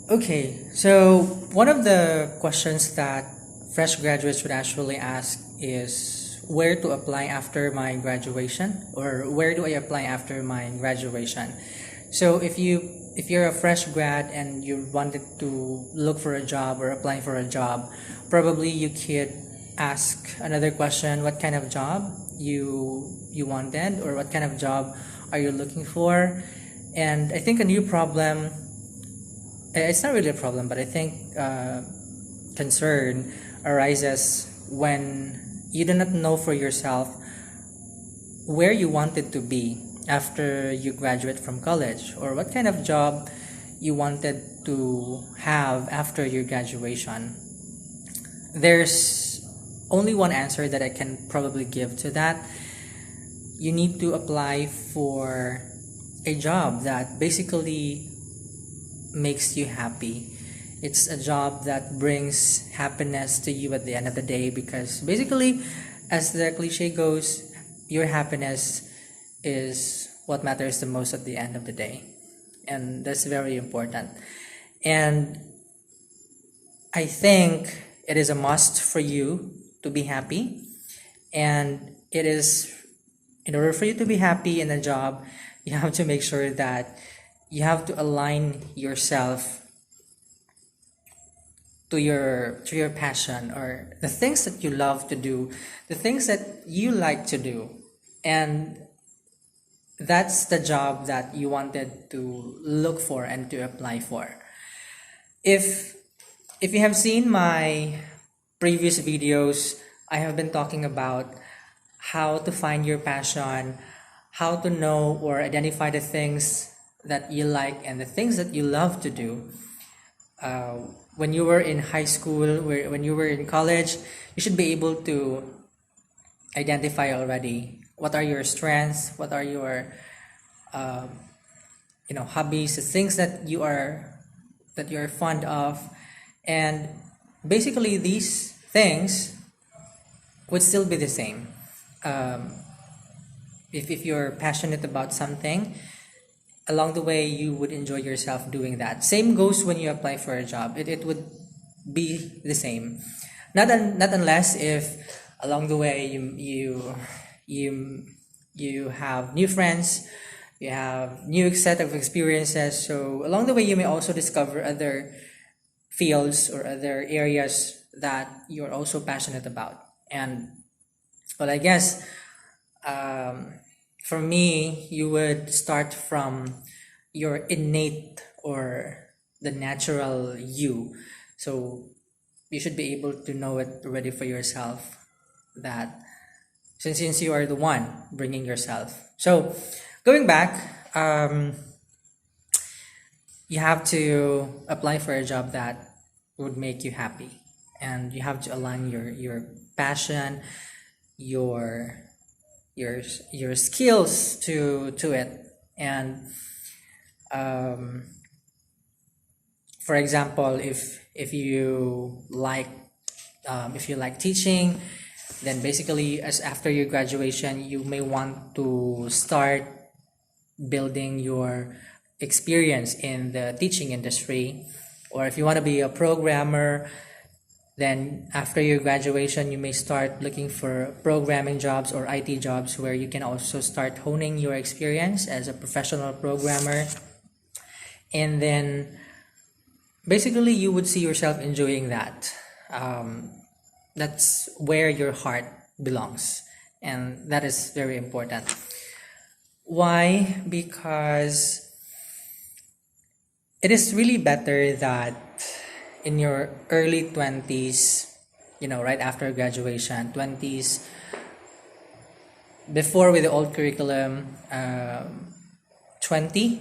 Okay, so one of the questions that fresh graduates would actually ask is where to apply after my graduation, or where do I apply after my graduation. So if you're a fresh grad and you wanted to look for a job or apply for a job, probably you could ask another question: what kind of job you wanted, or what kind of job are you looking for? And I think a new problem, it's not really a problem, but I think concern arises when you do not know for yourself where you wanted to be after you graduate from college, or what kind of job you wanted to have after your graduation. There's only one answer that I can probably give to that. You need to apply for a job that basically makes you happy. It's a job that brings happiness to you at the end of the day, because basically, as the cliche goes, your happiness is what matters the most at the end of the day. And that's very important. And I think it is a must for you to be happy. And it is, in order for you to be happy in a job, you have to make sure that you have to align yourself to your passion, or the things that you love to do, the things that you like to do. And that's the job that you wanted to look for and to apply for. If if you have seen my previous videos, I have been talking about how to find your passion, how to know or identify the things that you like and the things that you love to do. When you were in high school, when you were in college, you should be able to identify already what are your strengths, what are your hobbies, the things that you're fond of. And basically these things would still be the same. If you're passionate about something, along the way you would enjoy yourself doing that. Same goes when you apply for a job. It would be the same. Not unless if along the way you have new friends, you have new set of experiences. So along the way you may also discover other fields or other areas that you're also passionate about. And well, I guess for me, you would start from your innate or the natural you. So you should be able to know it already for yourself, that since you are the one bringing yourself. So going back, you have to apply for a job that would make you happy, and you have to align your passion, your your skills to it. And for example, if you like teaching, then basically as after your graduation you may want to start building your experience in the teaching industry. Or if you want to be a programmer, then after your graduation you may start looking for programming jobs or IT jobs, where you can also start honing your experience as a professional programmer. And then basically you would see yourself enjoying that. That's where your heart belongs, and that is very important. Why? Because it is really better that in your early 20s, right after graduation, 20s, before with the old curriculum, 20,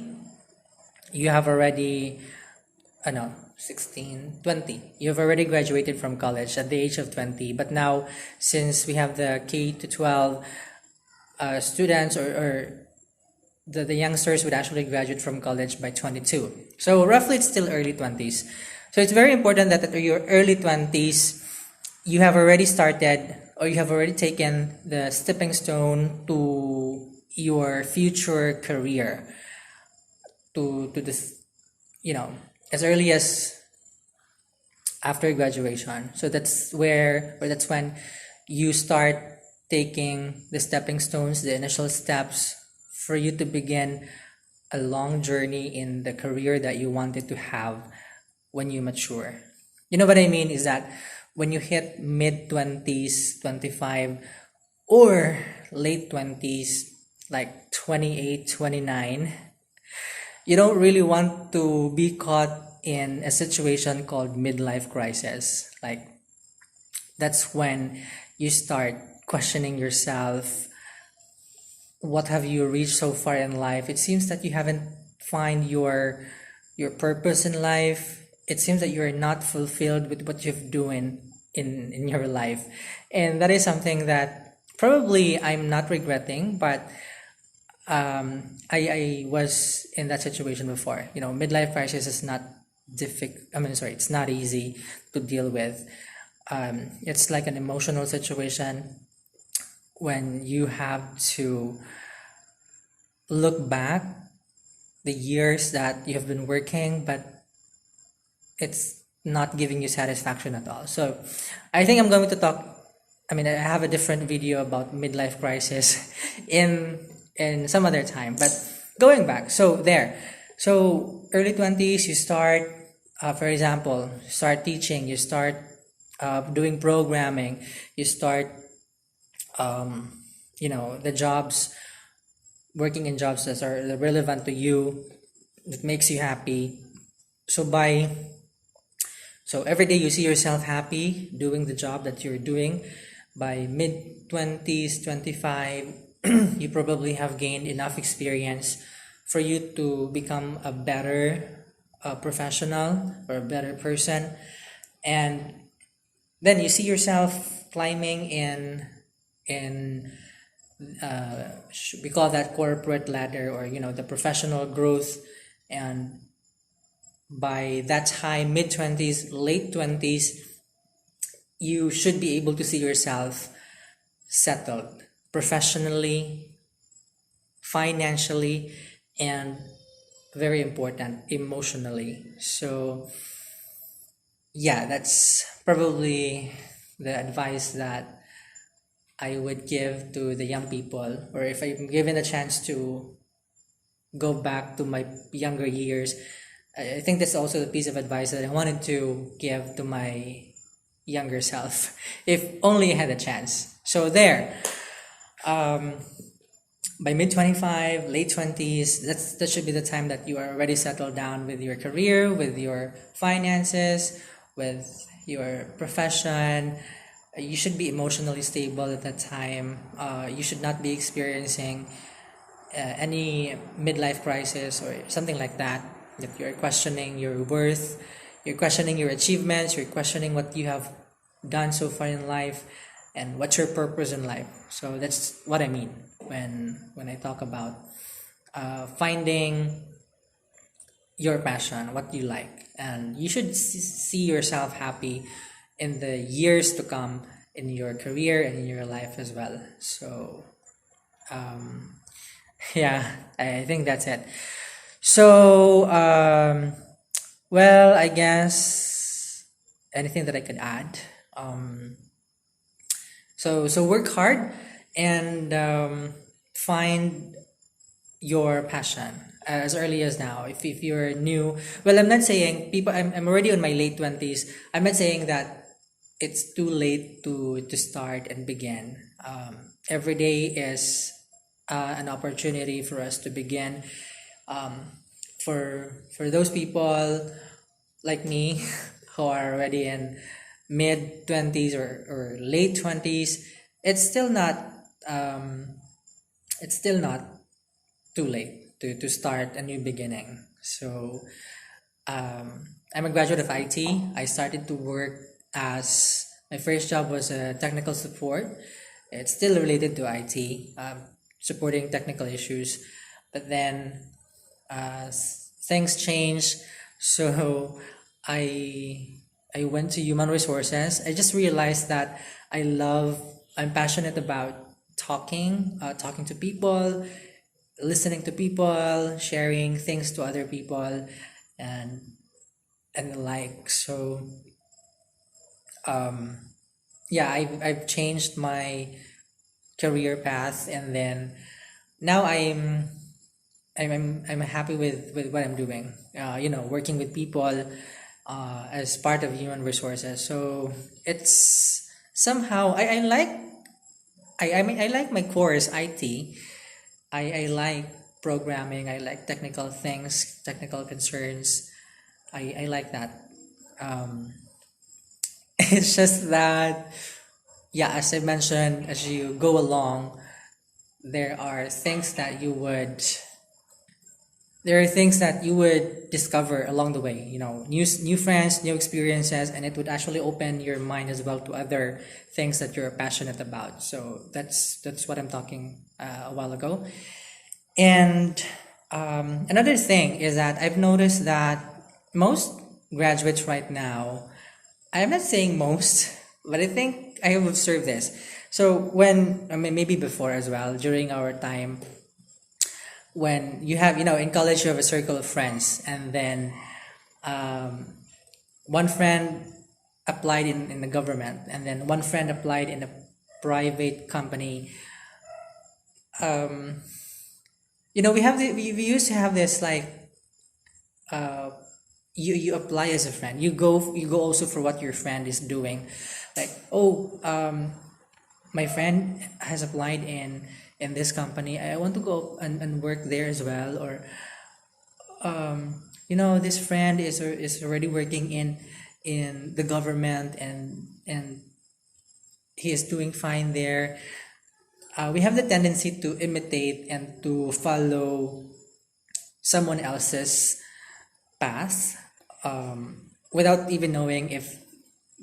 you have already, no, 16, 20. You've already graduated from college at the age of 20. But now, since we have the K to 12 students, or the youngsters would actually graduate from college by 22. So roughly it's still early 20s. So it's very important that at your early 20s, you have already started, or you have already taken the stepping stone to your future career, to this, as early as after graduation. So that's where, or that's when you start taking the stepping stones, the initial steps for you to begin a long journey in the career that you wanted to have when you mature. You know what I mean is that when you hit mid 20s, 25, or late 20s, like 28, 29, you don't really want to be caught in a situation called midlife crisis. Like, that's when you start questioning yourself. What have you reached so far in life? It seems that you haven't find your purpose in life. It seems that you're not fulfilled with what you've doing in your life. And that is something that probably I'm not regretting, but I was in that situation before. You know, midlife crisis is not it's not easy to deal with. It's like an emotional situation when you have to look back the years that you have been working, but it's not giving you satisfaction at all. So I think I'm going to talk, I have a different video about midlife crisis in some other time, but going back, so early 20s, you start, for example, start teaching, you start doing programming, you start the jobs, working in jobs that are relevant to you, that makes you happy. So every day you see yourself happy doing the job that you're doing. By mid 20s, 25, you probably have gained enough experience for you to become a better professional or a better person. And then you see yourself climbing in we call that corporate ladder, or the professional growth. And by that time, mid 20s, late 20s, you should be able to see yourself settled professionally, financially, and very important, emotionally. So yeah, that's probably the advice that I would give to the young people, or if I'm given a chance to go back to my younger years. I think that's also a piece of advice that I wanted to give to my younger self, if only I had a chance. So there, by mid 25, late 20s, that should be the time that you are already settled down with your career, with your finances, with your profession. You should be emotionally stable at that time. You should not be experiencing any midlife crisis or something like that. That you're questioning your worth, you're questioning your achievements, you're questioning what you have done so far in life, and what's your purpose in life. So that's what I mean when I talk about finding your passion, what you like, and you should see yourself happy in the years to come in your career and in your life as well. So yeah, I think that's it. So well, I guess anything that I could add. So work hard and find your passion as early as now. If you're new, well, I'm not saying people. I'm already on my late 20s. I'm not saying that it's too late to start and begin. Every day is an opportunity for us to begin. For those people like me who are already in mid 20s or late 20s, it's still not it's still not too late to start a new beginning. So I'm a graduate of IT. I started to work as my first job was a technical support. It's still related to IT, supporting technical issues. But then things changed, so I I went to human resources. I just realized that I'm passionate about talking to people, listening to people, sharing things to other people, and and the like. So um, yeah, I've changed my career path, and then now I'm happy with what I'm doing. Working with people as part of human resources. So it's somehow I like I like my course IT. I like programming. I like technical things, technical concerns. I like that. Um, it's just that, yeah, as I mentioned, as you go along, there are things that you would there are things that you would discover along the way, new friends, new experiences, and it would actually open your mind as well to other things that you're passionate about. So that's what I'm talking a while ago. And another thing is that I've noticed that most graduates right now, I'm not saying most, but I think I have observed this. So when, I mean, maybe before as well, during our time, when you have, in college, you have a circle of friends, and then one friend applied in the government, and then one friend applied in a private company. We used to have this, like, you apply as a friend, you go also for what your friend is doing, like, oh, my friend has applied in this company, I want to go and work there as well. Or this friend is already working in the government, and he is doing fine there. We have the tendency to imitate and to follow someone else's path, without even knowing if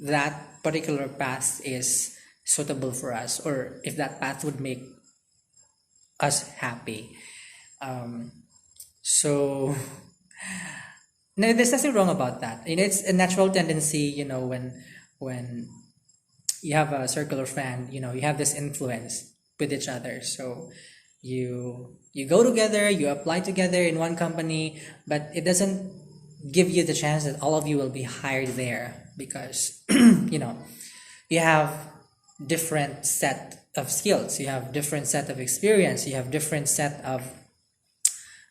that particular path is suitable for us, or if that path would make us happy. So no, there's nothing wrong about that. It's a natural tendency. When you have a circle of friend, you have this influence with each other. So you go together, you apply together in one company, but it doesn't give you the chance that all of you will be hired there, because you have different set of skills, you have different set of experience, you have different set of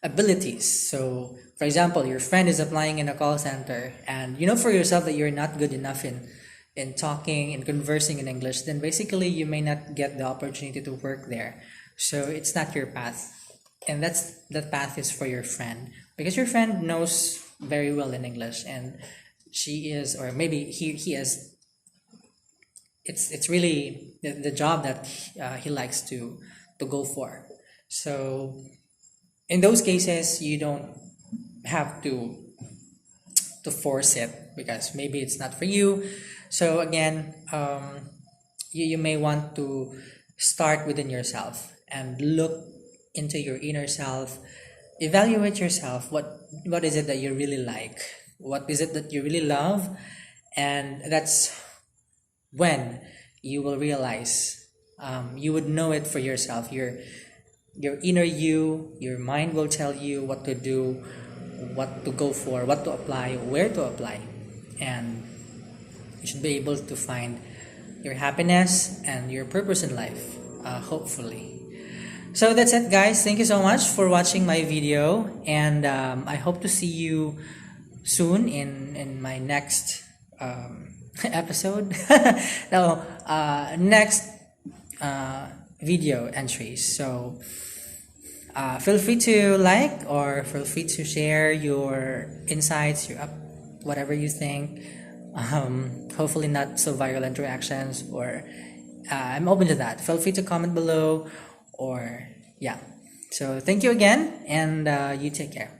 abilities. So for example, your friend is applying in a call center, and you know for yourself that you're not good enough in talking and conversing in English, then basically you may not get the opportunity to work there. So it's not your path, and that path is for your friend, because your friend knows very well in English, and she is, or maybe he is, it's really the job that he likes to go for. So in those cases, you don't have to force it, because maybe it's not for you. So again, you may want to start within yourself and look into your inner self, evaluate yourself. What is it that you really like? What is it that you really love? And that's when you will realize, you would know it for yourself. Your inner you, your mind will tell you what to do, what to go for, what to apply, where to apply, and you should be able to find your happiness and your purpose in life, hopefully. So that's it, guys. Thank you so much for watching my video, and I hope to see you soon in my next episode. No, next video entries. So feel free to like, or feel free to share your insights, whatever you think. Hopefully not so violent reactions, or I'm open to that. Feel free to comment below, or yeah. So thank you again, and you take care.